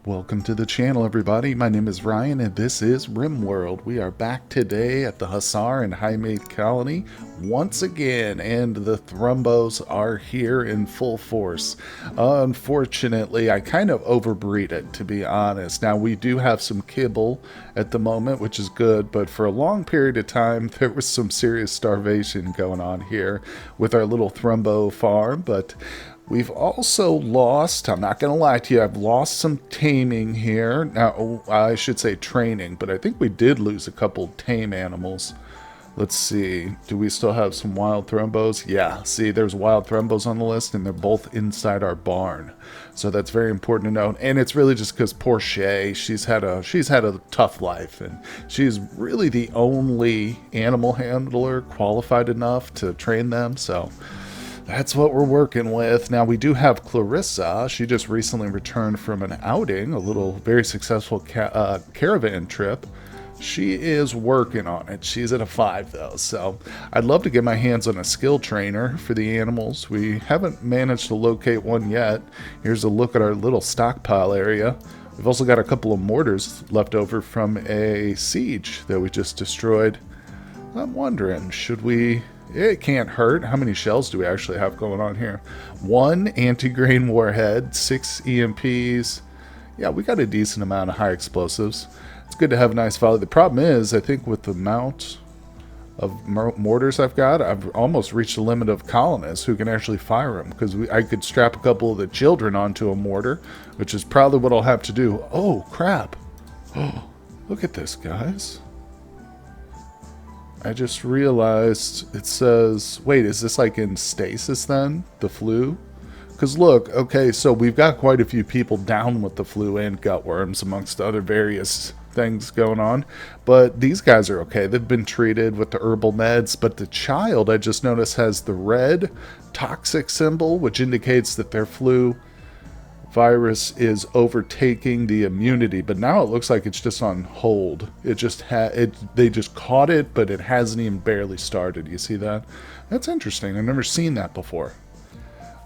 Welcome to the channel, everybody. My name is Ryan, and this is RimWorld. We are back today at the Hussar and Highmate colony once again, and the Thrumbos are here in full force. Unfortunately, I kind of overbreed it, to be honest. Now, we do have some kibble at the moment, which is good, but for a long period of time, there was some serious starvation going on here with our little Thrumbo farm, but we've also lost, I'm not going to lie to you, I've lost some taming here. Now, I should say training, but I think we did lose a couple tame animals. Let's see, do we still have some wild Thrumbos? Yeah, see, there's wild Thrumbos on the list, and they're both inside our barn. So that's very important to note. And it's really just because poor Shay, she's had a tough life, and she's really the only animal handler qualified enough to train them, so that's what we're working with. Now, we do have Clarissa. She just recently returned from an outing, a little very successful caravan trip. She is working on it. She's at a 5, though, so I'd love to get my hands on a skill trainer for the animals. We haven't managed to locate one yet. Here's a look at our little stockpile area. We've also got a couple of mortars left over from a siege that we just destroyed. I'm wondering, should we... It can't hurt. How many shells do we actually have going on here? 1 anti-grain warhead, 6 EMPs. Yeah, we got a decent amount of high explosives. It's good to have a nice volley. The problem is, I think with the amount of mortars I've got, I've almost reached the limit of colonists who can actually fire them, because I could strap a couple of the children onto a mortar, which is probably what I'll have to do. Oh, crap. Oh, look at this, guys. I just realized it says, wait, is this like in stasis then? The flu? Because look, okay, so we've got quite a few people down with the flu and gutworms amongst other various things going on. But these guys are okay. They've been treated with the herbal meds. But the child, I just noticed, has the red toxic symbol, which indicates that their flu virus is overtaking the immunity, but now it looks like it's just on hold. They just caught it, but it hasn't even barely started. You see that? That's interesting. I've never seen that before.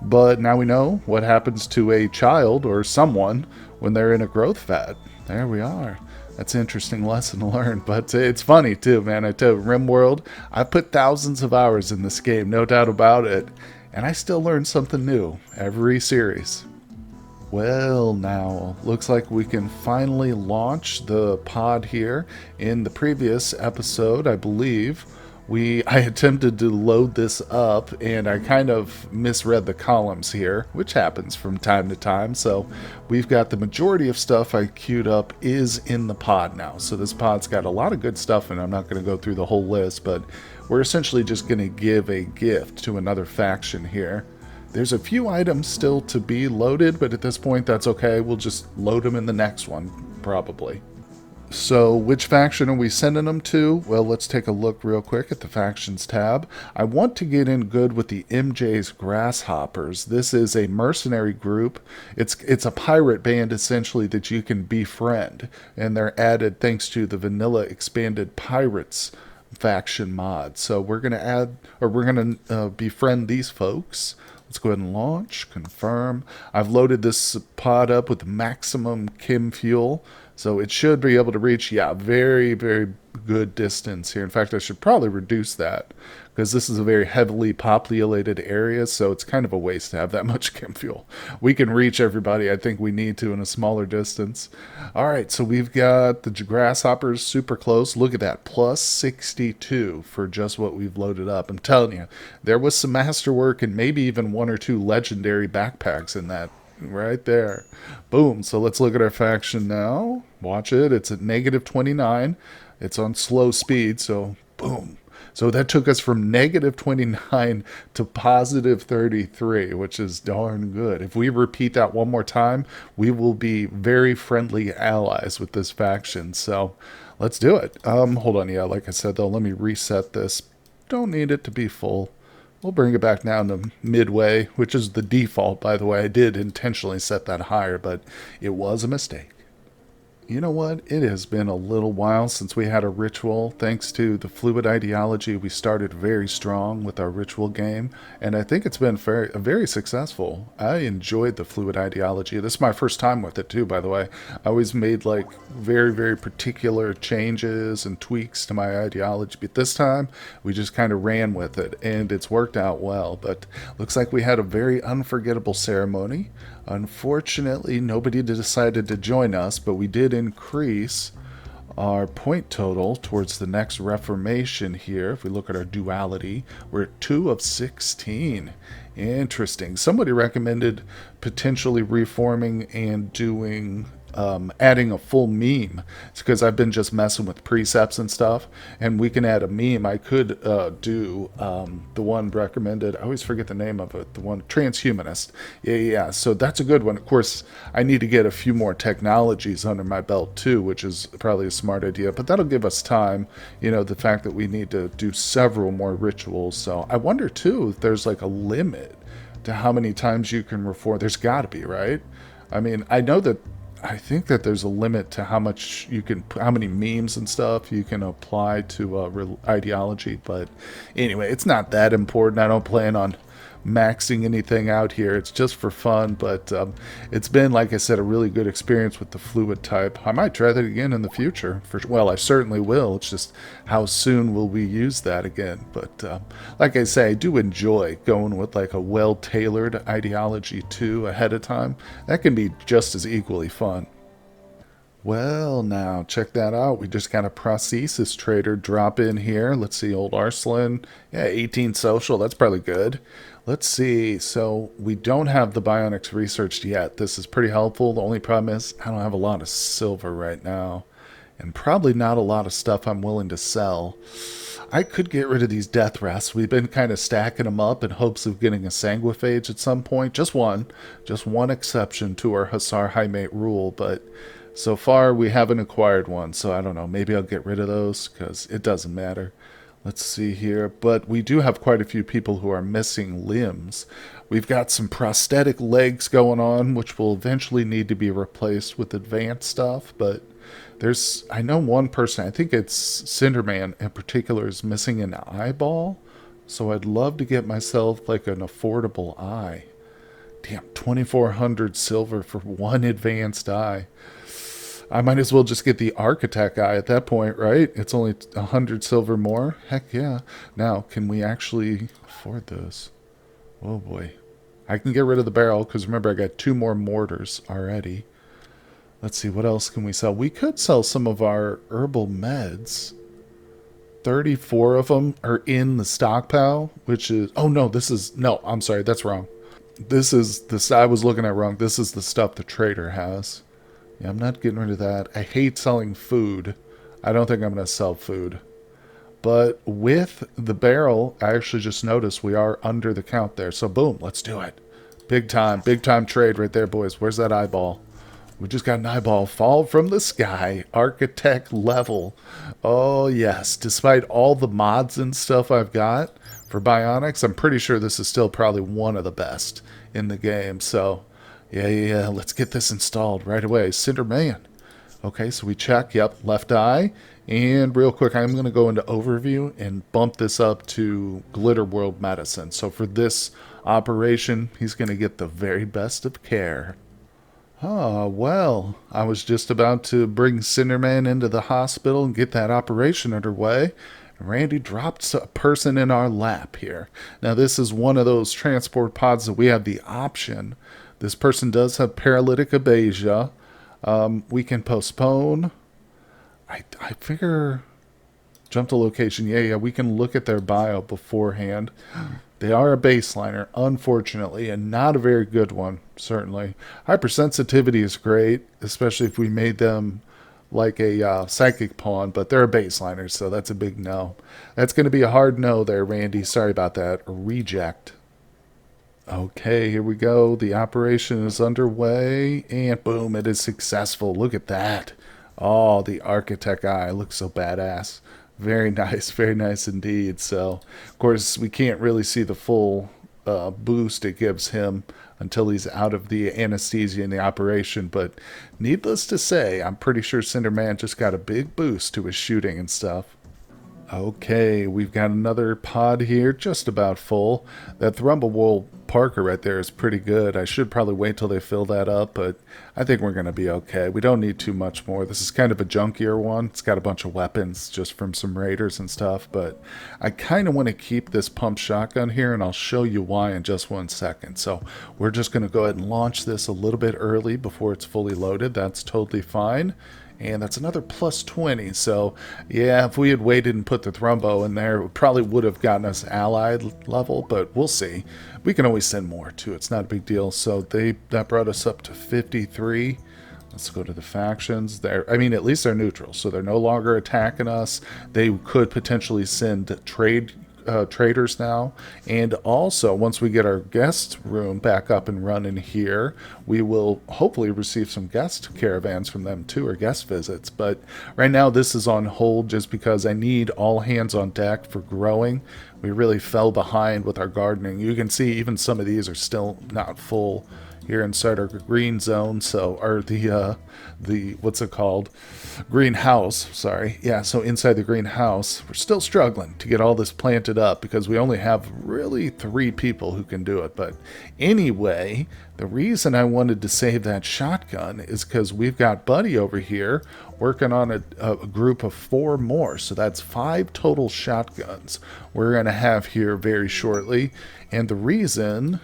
But now we know what happens to a child or someone when they're in a growth fat. There we are. That's an interesting lesson to learn, but it's funny too, man. I tell you, RimWorld, I put thousands of hours in this game, no doubt about it, and I still learn something new every series. Well, now, looks like we can finally launch the pod here. In the previous episode, I believe, I attempted to load this up, and I kind of misread the columns here, which happens from time to time. So we've got the majority of stuff I queued up is in the pod now. So this pod's got a lot of good stuff, and I'm not going to go through the whole list, but we're essentially just going to give a gift to another faction here. There's a few items still to be loaded, but at this point, that's okay. We'll just load them in the next one, probably. So, which faction are we sending them to? Well, let's take a look real quick at the Factions tab. I want to get in good with the MJ's Grasshoppers. This is a mercenary group. It's a pirate band, essentially, that you can befriend. And they're added thanks to the Vanilla Expanded Pirates faction mod. So, we're going to befriend these folks. Let's go ahead and launch, confirm. I've loaded this pod up with maximum chem fuel, so it should be able to reach, yeah, very, very good distance here. In fact, I should probably reduce that, because this is a very heavily populated area, so it's kind of a waste to have that much chem fuel. We can reach everybody I think we need to in a smaller distance. All right, so we've got the Grasshoppers super close. Look at that, plus 62 for just what we've loaded up. I'm telling you, there was some masterwork and maybe even 1 or 2 legendary backpacks in that. Right there. Boom. So let's look at our faction now. Watch it. It's at -29. It's on slow speed, so boom. So that took us from -29 to +33, which is darn good. If we repeat that one more time, we will be very friendly allies with this faction. So let's do it. Hold on. Yeah, like I said, though, let me reset this. Don't need it to be full. We'll bring it back down to midway, which is the default, by the way. I did intentionally set that higher, but it was a mistake. You know what? It has been a little while since we had a ritual. Thanks to the fluid ideology, we started very strong with our ritual game, and I think it's been very successful. I enjoyed the fluid ideology. This is my first time with it too, by the way. I always made like very particular changes and tweaks to my ideology, but this time we just kind of ran with it, and it's worked out well. But looks like we had a very unforgettable ceremony. Unfortunately, nobody decided to join us, but we did increase our point total towards the next reformation here. If we look at our duality, we're at 2 of 16. Interesting. Somebody recommended potentially reforming and doing adding a full meme. It's because I've been just messing with precepts and stuff, and we can add a meme. I could do the one recommended. I always forget the name of it. The one transhumanist. Yeah. So that's a good one. Of course, I need to get a few more technologies under my belt too, which is probably a smart idea. But that'll give us time. You know, the fact that we need to do several more rituals. So I wonder too if there's like a limit to how many times you can reform. There's got to be, right? I mean, I think that there's a limit to how much you can, how many memes and stuff you can apply to ideology. But anyway, it's not that important. I don't plan on maxing anything out here. It's just for fun. But it's been, like I said, a really good experience with the fluid type. I might try that again in the future. Well, I certainly will. It's just how soon will we use that again? But like I say, I do enjoy going with like a well-tailored ideology too ahead of time. That can be just as equally fun. Well, now check that out. We just got a prosthesis trader drop in here. Let's see, old Arslan. Yeah, 18 social. That's probably good. Let's see. So we don't have the bionics researched yet. This is pretty helpful. The only problem is I don't have a lot of silver right now, and probably not a lot of stuff I'm willing to sell. I could get rid of these death rests. We've been kind of stacking them up in hopes of getting a sanguiphage at some point. Just one exception to our Hussar Highmate rule, but so far we haven't acquired one. So I don't know. Maybe I'll get rid of those because it doesn't matter. Let's see here. But we do have quite a few people who are missing limbs. We've got some prosthetic legs going on, which will eventually need to be replaced with advanced stuff, but I know one person, I think it's Cinderman in particular, is missing an eyeball. So I'd love to get myself like an affordable eye. Damn, 2,400 silver for one advanced eye. I might as well just get the architect eye at that point, right? It's only 100 silver more. Heck yeah. Now, can we actually afford this? Oh boy. I can get rid of the barrel because remember I got 2 more mortars already. Let's see, what else can we sell? We could sell some of our herbal meds. 34 of them are in the stockpile, which is... Oh, no, No, I'm sorry, that's wrong. I was looking at wrong. This is the stuff the trader has. Yeah, I'm not getting rid of that. I hate selling food. I don't think I'm going to sell food. But with the barrel, I actually just noticed we are under the count there. So boom, let's do it. Big time trade right there, boys. Where's that eyeball? We just got an eyeball fall from the sky. Architect level. Oh, yes. Despite all the mods and stuff I've got for bionics, I'm pretty sure this is still probably one of the best in the game. So, yeah. Let's get this installed right away. Cinderman. Okay, so we check. Yep, left eye. And real quick, I'm going to go into overview and bump this up to Glitter World Medicine. So for this operation, he's going to get the very best of care. Oh, well, I was just about to bring Cinderman into the hospital and get that operation underway. Randy dropped a person in our lap here. Now, this is one of those transport pods that we have the option. This person does have paralytic abasia. We can postpone. I figure jump to location. Yeah, we can look at their bio beforehand. They are a baseliner, unfortunately, and not a very good one, certainly. Hypersensitivity is great, especially if we made them like a psychic pawn, but they're a baseliner, so that's a big no. That's going to be a hard no there, Randy. Sorry about that. A reject. Okay, here we go. The operation is underway, and boom, it is successful. Look at that. Oh, the architect eye looks so badass. Very nice indeed. So, of course, we can't really see the full boost it gives him until he's out of the anesthesia in the operation. But needless to say, I'm pretty sure Cinderman just got a big boost to his shooting and stuff. Okay, we've got another pod here, just about full. That Thrumblewool Parker right there is pretty good. I should probably wait till they fill that up, but I think we're going to be okay. We don't need too much more. This is kind of a junkier one. It's got a bunch of weapons just from some raiders and stuff, but I kind of want to keep this pump shotgun here, and I'll show you why in just 1 second. So we're just going to go ahead and launch this a little bit early before it's fully loaded. That's totally fine. And that's another plus 20. So, yeah, if we had waited and put the Thrumbo in there, it probably would have gotten us allied level, but we'll see. We can always send more, too. It's not a big deal. So that brought us up to 53. Let's go to the factions. I mean, at least they're neutral, so they're no longer attacking us. They could potentially send traders now, and also once we get our guest room back up and running here, we will hopefully receive some guest caravans from them too, or guest visits. But right now this is on hold just because I need all hands on deck for growing. We really fell behind with our gardening. You can see even some of these are still not full here inside our green zone, so or the what's it called, greenhouse, sorry. Yeah, so inside the greenhouse we're still struggling to get all this planted up because we only have really 3 people who can do it. But anyway, the reason I wanted to save that shotgun is because we've got Buddy over here working on a group of 4 more, so that's 5 total shotguns we're going to have here very shortly. And the reason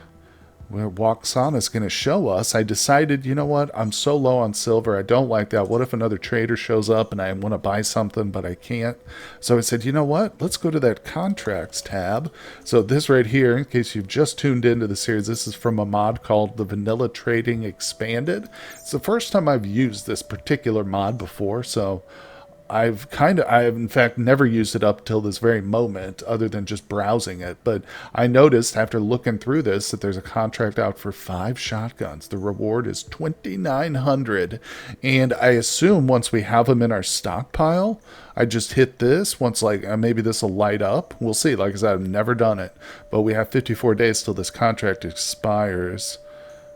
where Waxana's going to show us, I decided, you know what, I'm so low on silver, I don't like that. What if another trader shows up and I want to buy something but I can't? So I said, you know what, let's go to that contracts tab. So this right here, in case you've just tuned into the series, this is from a mod called the Vanilla Trading Expanded. It's the first time I've used this particular mod before, so I've in fact never used it up till this very moment other than just browsing it. But I noticed after looking through this that there's a contract out for 5 shotguns. The reward is 2,900. And I assume once we have them in our stockpile, I just hit this once, like maybe this will light up. We'll see. Like I said, I've never done it. But we have 54 days till this contract expires.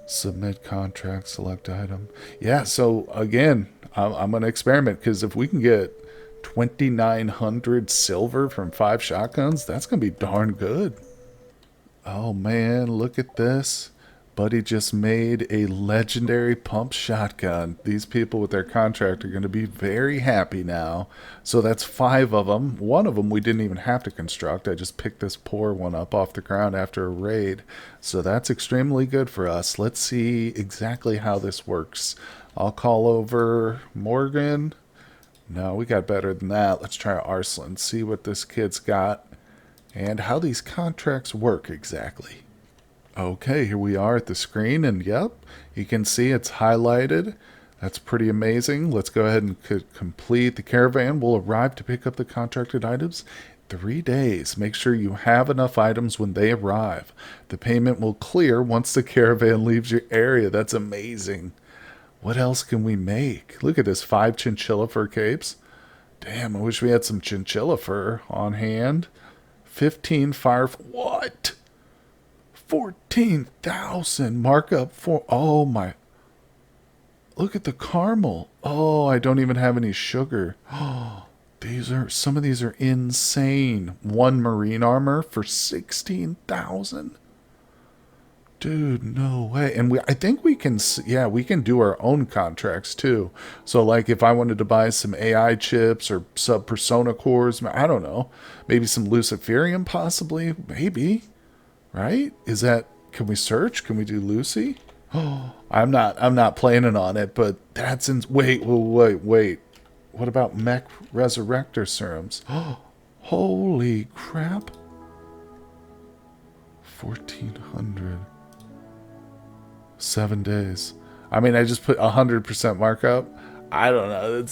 Submit contract, select item. Yeah, so again, I'm going to experiment because if we can get 2,900 silver from 5 shotguns, that's going to be darn good. Oh man, look at this. Buddy just made a legendary pump shotgun. These people with their contract are going to be very happy now. So that's 5 of them. 1 of them we didn't even have to construct. I just picked this poor one up off the ground after a raid. So that's extremely good for us. Let's see exactly how this works. I'll call over Morgan. No, we got better than that. Let's try Arslan. See what this kid's got and how these contracts work exactly. Okay, here we are at the screen, and yep, you can see it's highlighted. That's pretty amazing. Let's go ahead and complete. The caravan will arrive to pick up the contracted items 3 days. Make sure you have enough items when they arrive. The payment will clear once the caravan leaves your area. That's amazing. What else can we make? Look at this, 5 chinchilla fur capes. Damn, I wish we had some chinchilla fur on hand. 15 fire... What? 14,000 markup for... Oh my... Look at the caramel. Oh, I don't even have any sugar. Oh, some of these are insane. 1 marine armor for 16,000. Dude, no way. And I think we can, yeah, we can do our own contracts too. So like if I wanted to buy some AI chips or sub persona cores, I don't know, maybe some Luciferium possibly, maybe. Right? Can we search? Can we do Lucy? Oh, I'm not planning on it, but that's wait. What about mech resurrector serums? Oh, holy crap. 1,400. 7 days. I mean, I just put 100% markup. I don't know.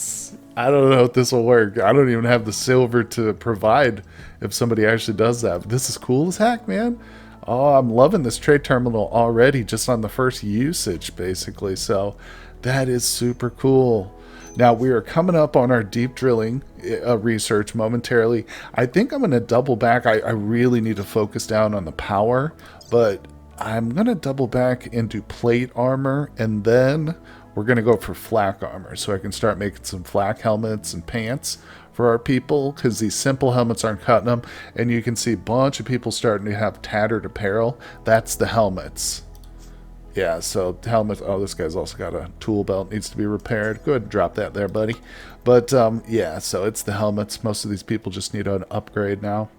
I don't know if this will work. I don't even have the silver to provide if somebody actually does that. But this is cool as heck, man. Oh, I'm loving this trade terminal already just on the first usage, basically. So that is super cool. Now, we are coming up on our deep drilling research momentarily. I think I'm going to double back. I really need to focus down on the power, but I'm going to double back into plate armor, and then we're going to go for flak armor so I can start making some flak helmets and pants for our people, because these simple helmets aren't cutting them. And you can see a bunch of people starting to have tattered apparel. That's the helmets. Yeah, so helmet. Oh, this guy's also got a tool belt, needs to be repaired. Go ahead and drop that there, buddy. But yeah, so it's the helmets. Most of these people just need an upgrade now.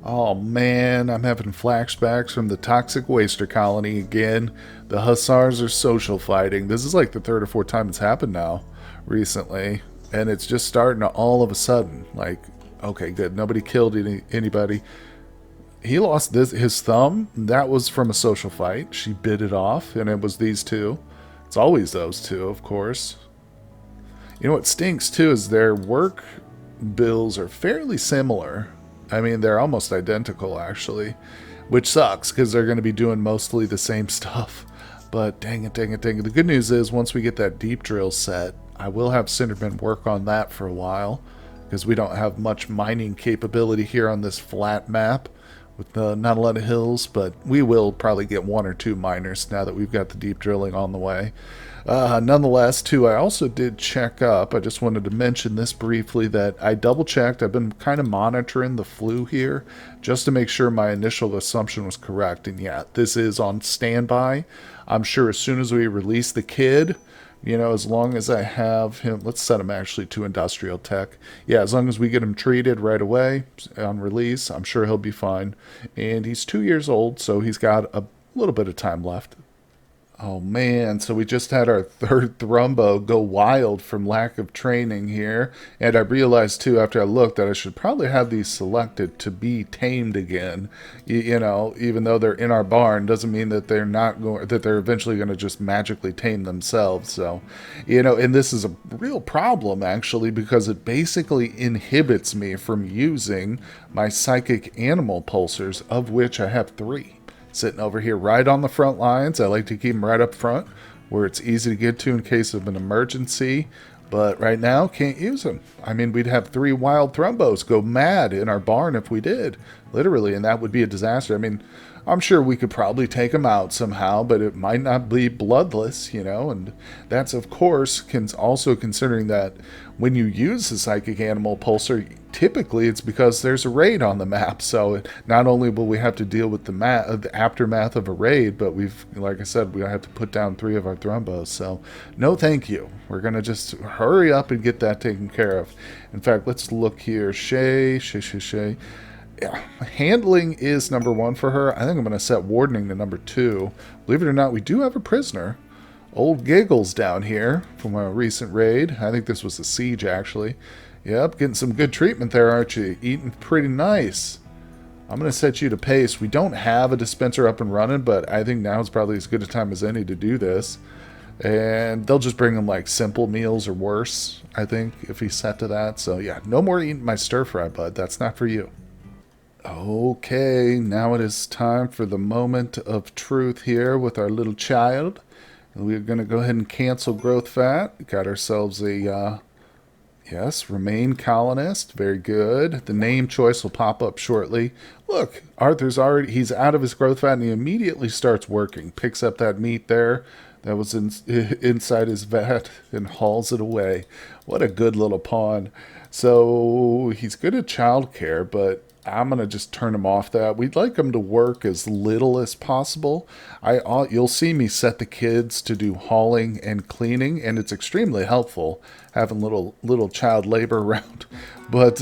Oh man, I'm having flashbacks from the toxic waster colony again. The Hussars are social fighting. This is like the third or fourth time it's happened now recently. And it's just starting to all of a sudden. Like, okay, good. Nobody killed anybody. He lost his thumb. That was from a social fight. She bit it off, and it was these two. It's always those two, of course. You know what stinks, too, is their work bills are fairly similar. I mean, they're almost identical, actually, which sucks because they're going to be doing mostly the same stuff. But dang it, dang it, dang it. The good news is once we get that deep drill set, I will have Cinderman work on that for a while because we don't have much mining capability here on this flat map with not a lot of hills, but we will probably get one or two miners now that we've got the deep drilling on the way. Nonetheless, too, I also did check up. I just wanted to mention this briefly that I double-checked. I've been kind of monitoring the flu here just to make sure my initial assumption was correct. And yeah, this is on standby. I'm sure as soon as we release the kid, you know, as long as I have him, let's set him actually to industrial tech. Yeah, as long as we get him treated right away on release, I'm sure he'll be fine. And he's 2 years old, so he's got a little bit of time left. Oh man, so we just had our third Thrumbo go wild from lack of training here. And I realized too after I looked that I should probably have these selected to be tamed again. You know, even though they're in our barn doesn't mean that they're not going, that they're eventually going to just magically tame themselves. So, you know, and this is a real problem actually because it basically inhibits me from using my psychic animal pulsers, of which I have 3. Sitting over here right on the front lines. I like to keep them right up front where it's easy to get to in case of an emergency. But right now, can't use them. I mean, we'd have 3 wild Thrumbos go mad in our barn if we did. Literally, and that would be a disaster. I mean, I'm sure we could probably take them out somehow, but it might not be bloodless, you know, and that's, of course, also considering that when you use the psychic animal pulsar, typically it's because there's a raid on the map, so not only will we have to deal with the aftermath of a raid, but like I said, we have to put down 3 of our Thrumbos, so no thank you. We're going to just hurry up and get that taken care of. In fact, let's look here. Shay. Yeah, handling is number 1 for her. I think I'm going to set wardening to number 2. Believe it or not, we do have a prisoner. Old Giggles down here from a recent raid. I think this was a siege, actually. Yep, getting some good treatment there, aren't you? Eating pretty nice. I'm going to set you to pace. We don't have a dispenser up and running, but I think now is probably as good a time as any to do this. And they'll just bring them like simple meals or worse, I think, if he's set to that. So yeah, no more eating my stir-fry, bud. That's not for you. Okay, now it is time for the moment of truth here with our little child. We're going to go ahead and cancel growth fat. Got ourselves a, yes, remain colonist. Very good. The name choice will pop up shortly. Look, Arthur's he's out of his growth fat and he immediately starts working. Picks up that meat there that was inside his vat and hauls it away. What a good little pawn. So he's good at childcare, but I'm going to just turn him off that. We'd like him to work as little as possible. You'll see me set the kids to do hauling and cleaning, and it's extremely helpful having little child labor around. But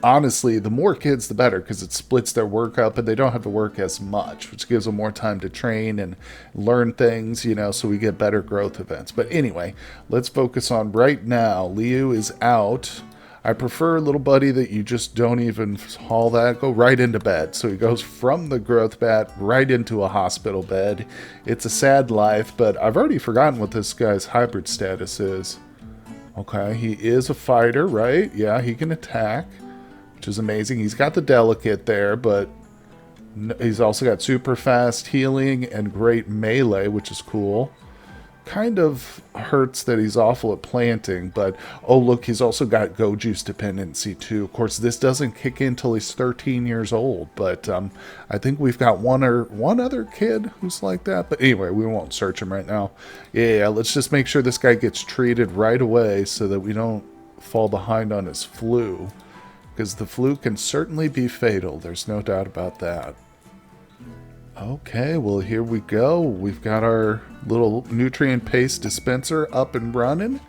honestly, the more kids, the better, because it splits their work up, and they don't have to work as much, which gives them more time to train and learn things, you know, so we get better growth events. But anyway, let's focus on right now. Liu is out. I prefer, little buddy, that you just don't even haul that. Go right into bed. So he goes from the growth bat right into a hospital bed. It's a sad life, but I've already forgotten what this guy's hybrid status is. Okay, he is a fighter, right? Yeah, he can attack, which is amazing. He's got the delicate there, but he's also got super fast healing and great melee, which is cool. kind of hurts that he's awful at planting, but oh look, he's also got go juice dependency too. Of course, this doesn't kick in till he's 13 years old, but I think we've got one other kid who's like that. But anyway, we won't search him right now. Yeah, let's just make sure this guy gets treated right away so that we don't fall behind on his flu, because the flu can certainly be fatal. There's no doubt about that. Okay, well, here we go. We've got our little nutrient paste dispenser up and running,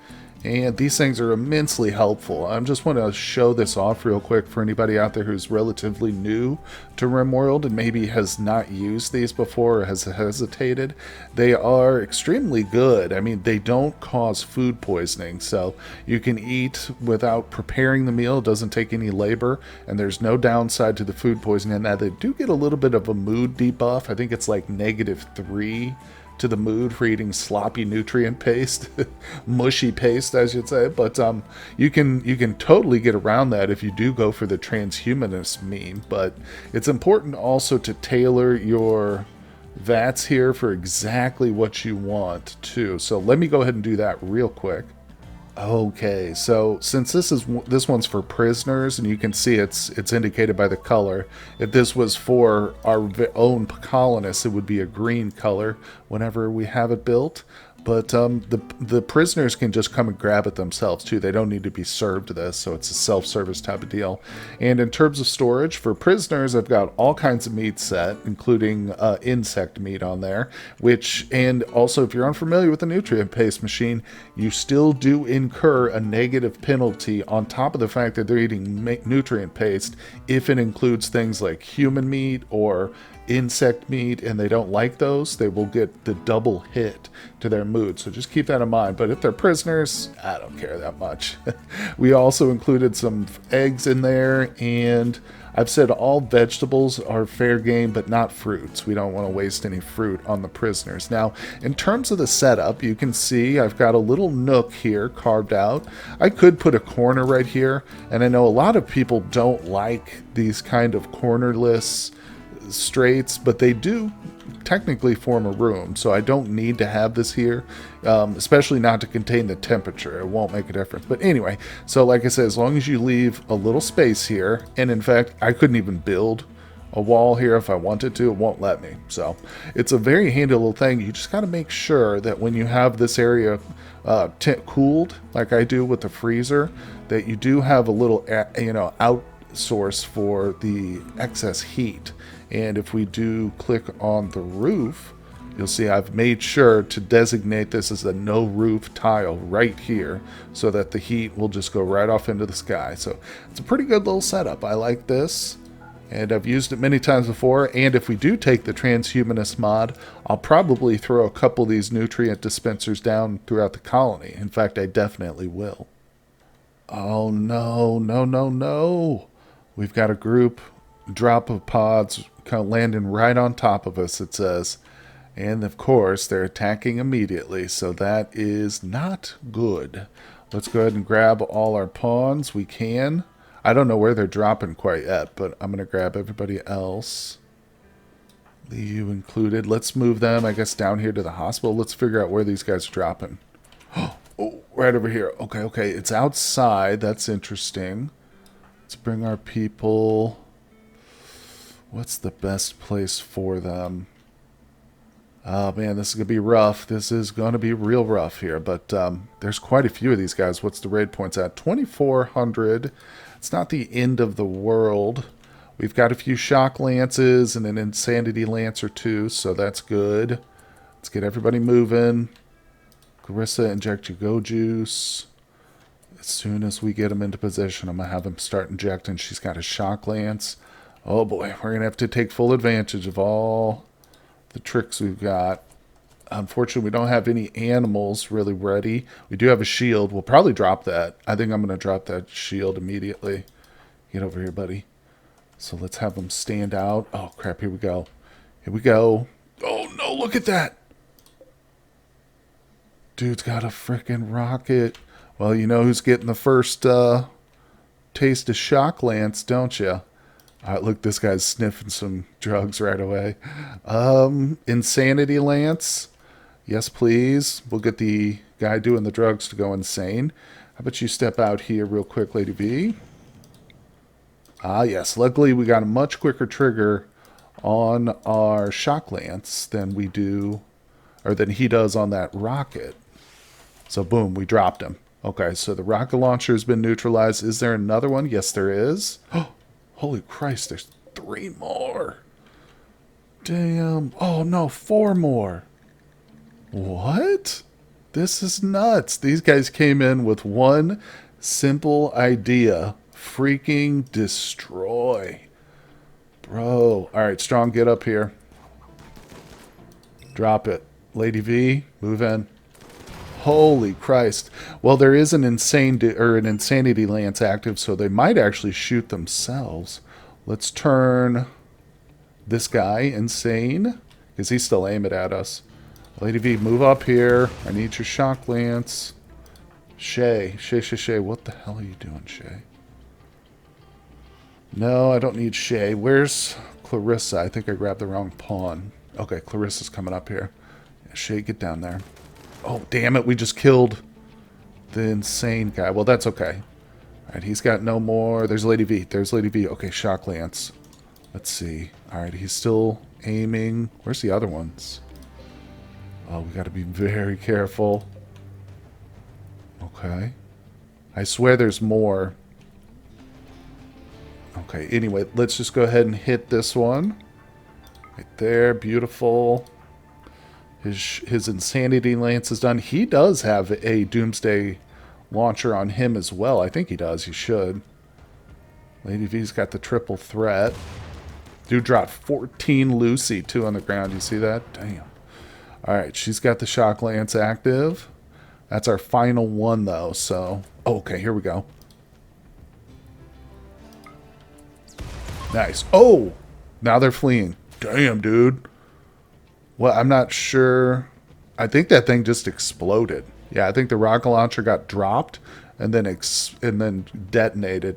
and these things are immensely helpful. I just want to show this off real quick for anybody out there who's relatively new to RimWorld and maybe has not used these before or has hesitated. They are extremely good. I mean, they don't cause food poisoning, so you can eat without preparing the meal. It doesn't take any labor, and there's no downside to the food poisoning. Now, they do get a little bit of a mood debuff. I think it's like -3 to the mood for eating sloppy nutrient paste, mushy paste, I should say. But you can totally get around that if you do go for the transhumanist meme. But it's important also to tailor your vats here for exactly what you want too. So let me go ahead and do that real quick. Okay, so since this one's for prisoners, and you can see it's indicated by the color. If this was for our own colonists, it would be a green color whenever we have it built. But the prisoners can just come and grab it themselves too. They don't need to be served this, so it's a self-service type of deal. And in terms of storage, for prisoners, I've got all kinds of meat set, including insect meat on there. And also, if you're unfamiliar with the nutrient paste machine, you still do incur a negative penalty on top of the fact that they're eating nutrient paste if it includes things like human meat or insect meat, and they don't like those. They will get the double hit to their mood, so just keep that in mind. But if they're prisoners, I don't care that much. We also included some eggs in there, and I've said all vegetables are fair game, but not fruits. We don't want to waste any fruit on the prisoners. Now, in terms of the setup, you can see I've got a little nook here carved out. I could put a corner right here, and I know a lot of people don't like these kind of cornerless straits, but they do technically form a room, so I don't need to have this here, especially not to contain the temperature. It won't make a difference. But anyway, so like I said, as long as you leave a little space here, and in fact, I couldn't even build a wall here if I wanted to. It won't let me. So it's a very handy little thing. You just got to make sure that when you have this area cooled, like I do with the freezer, that you do have a little out source for the excess heat. And if we do click on the roof, you'll see I've made sure to designate this as a no roof tile right here, so that the heat will just go right off into the sky. So it's a pretty good little setup. I like this, and I've used it many times before. And if we do take the transhumanist mod, I'll probably throw a couple of these nutrient dispensers down throughout the colony. In fact, I definitely will. Oh no, no, no, no. We've got a group drop of pods kind of landing right on top of us, it says. And of course, they're attacking immediately, so that is not good. Let's go ahead and grab all our pawns we can. I don't know where they're dropping quite yet, but I'm going to grab everybody else. You included. Let's move them, I guess, down here to the hospital. Let's figure out where these guys are dropping. Oh, right over here. Okay, okay. It's outside. That's interesting. Let's bring our people. What's the best place for them? Oh man, this is going to be rough. This is going to be real rough here, but there's quite a few of these guys. What's the raid points at? 2,400. It's not the end of the world. We've got a few shock lances and an insanity lance or two, so that's good. Let's get everybody moving. Clarissa, inject your go juice. As soon as we get them into position, I'm going to have them start injecting. She's got a shock lance. Oh boy, we're going to have to take full advantage of all the tricks we've got. Unfortunately, we don't have any animals really ready. We do have a shield. We'll probably drop that. I think I'm going to drop that shield immediately. Get over here, buddy. So let's have them stand out. Oh crap, here we go. Here we go. Oh no, look at that. Dude's got a freaking rocket. Well, you know who's getting the first taste of shock lance, don't you? All right, look, this guy's sniffing some drugs right away. Insanity lance. Yes, please. We'll get the guy doing the drugs to go insane. How about you step out here real quick, Lady V? Ah, yes. Luckily, we got a much quicker trigger on our shock lance than we do, or than he does on that rocket. So, boom, we dropped him. Okay, so the rocket launcher has been neutralized. Is there another one? Yes, there is. Oh, holy Christ, there's 3 more. Damn. Oh, no, 4 more. What? This is nuts. These guys came in with one simple idea. Freaking destroy. Bro. Alright, Strong, get up here. Drop it. Lady V, move in. Holy Christ. Well, there is an an insanity lance active, so they might actually shoot themselves. Let's turn this guy insane, because he's still aiming at us. Lady V, move up here. I need your shock lance. Shay. What the hell are you doing, Shay? No, I don't need Shay. Where's Clarissa? I think I grabbed the wrong pawn. Okay, Clarissa's coming up here. Shay, get down there. Oh, damn it. We just killed the insane guy. Well, that's okay. Alright, he's got no more. There's Lady V. There's Lady V. Okay, shock lance. Let's see. Alright, he's still aiming. Where's the other ones? Oh, we got to be very careful. Okay. I swear there's more. Okay, anyway, let's just go ahead and hit this one. Right there, beautiful. His insanity lance is done. He does have a doomsday launcher on him as well. I think he does. He should. Lady V's got the triple threat. Dude dropped 14 Lucy, 2 on the ground. You see that? Damn. Alright, she's got the shock lance active. That's our final one, though, so... Oh, okay, here we go. Nice. Oh! Now they're fleeing. Damn, dude. Well, I'm not sure. I think that thing just exploded. Yeah, I think the rocket launcher got dropped and then detonated.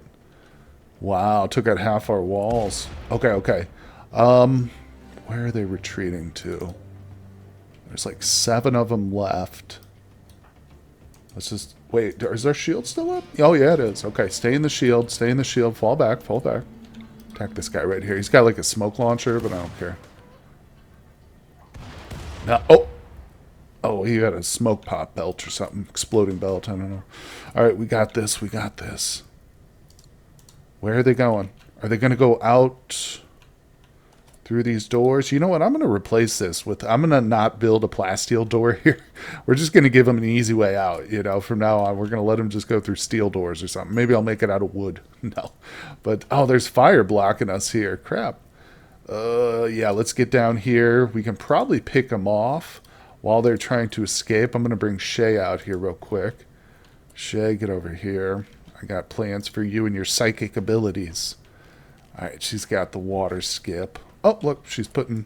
Wow, took out half our walls. Okay. Where are they retreating to? There's like 7 of them left. Let's just... Wait, is their shield still up? Oh, yeah, it is. Okay, stay in the shield. Fall back. Attack this guy right here. He's got like a smoke launcher, but I don't care. Now, oh, he had a smoke pop belt or something. Exploding belt, I don't know. Alright, we got this. Where are they going? Are they going to go out through these doors? You know what? I'm going to replace this with... I'm going to not build a plasteel door here. We're just going to give them an easy way out. You know, from now on, we're going to let them just go through steel doors or something. Maybe I'll make it out of wood. No. But, oh, there's fire blocking us here. Crap. Yeah, let's get down here. We can probably pick them off while they're trying to escape. I'm going to bring Shay out here real quick. Shay, get over here. I got plans for you and your psychic abilities. Alright, she's got the water skip. Oh, look, she's putting...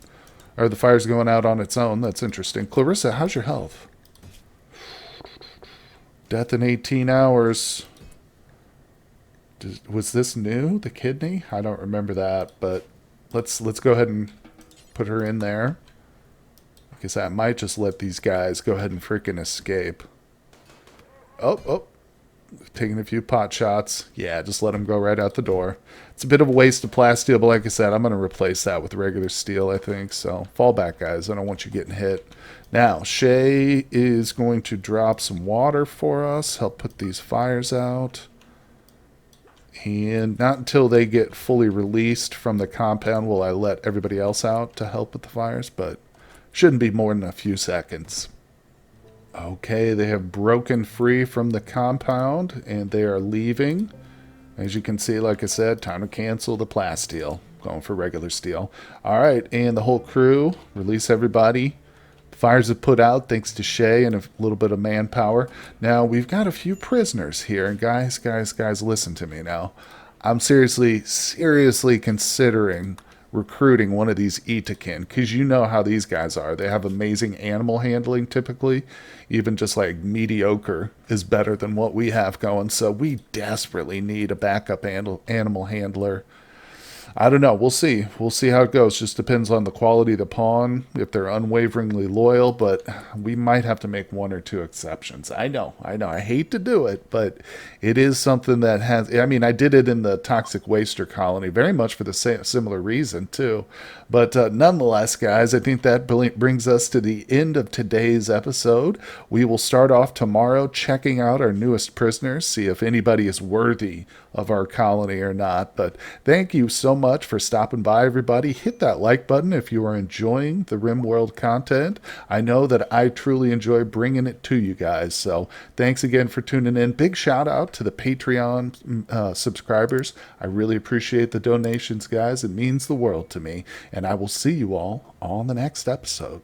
Or the fire's going out on its own. That's interesting. Clarissa, how's your health? Death in 18 hours. Was this new? The kidney? I don't remember that, but let's go ahead and put her in there. Because I might just let these guys go ahead and freaking escape. Oh. Taking a few pot shots. Yeah, just let them go right out the door. It's a bit of a waste of plasteel, but like I said, I'm going to replace that with regular steel, I think. So, fall back, guys. I don't want you getting hit. Now, Shay is going to drop some water for us. Help put these fires out. And not until they get fully released from the compound will I let everybody else out to help with the fires, but shouldn't be more than a few seconds. Okay, they have broken free from the compound, and they are leaving. As you can see, like I said, time to cancel the plasteel. Going for regular steel. Alright, and the whole crew, release everybody. Fires have put out thanks to Shay and a little bit of manpower. Now, we've got a few prisoners here, and guys, listen to me now. I'm seriously considering recruiting one of these Itakin, because you know how these guys are. They have amazing animal handling typically. Even just like mediocre is better than what we have going, so we desperately need a backup animal handler. I don't know. We'll see. We'll see how it goes. Just depends on the quality of the pawn, if they're unwaveringly loyal, but we might have to make one or two exceptions. I know. I know. I hate to do it, but it is something that has. I mean, I did it in the Toxic Waster colony very much for the similar reason, too. But nonetheless, guys, I think that brings us to the end of today's episode. We will start off tomorrow checking out our newest prisoners, see if anybody is worthy of our colony or not. But thank you so much for stopping by, everybody. Hit that like button if you are enjoying the RimWorld content. I know that I truly enjoy bringing it to you guys. So thanks again for tuning in. Big shout out to the Patreon subscribers. I really appreciate the donations, guys. It means the world to me. And I will see you all on the next episode.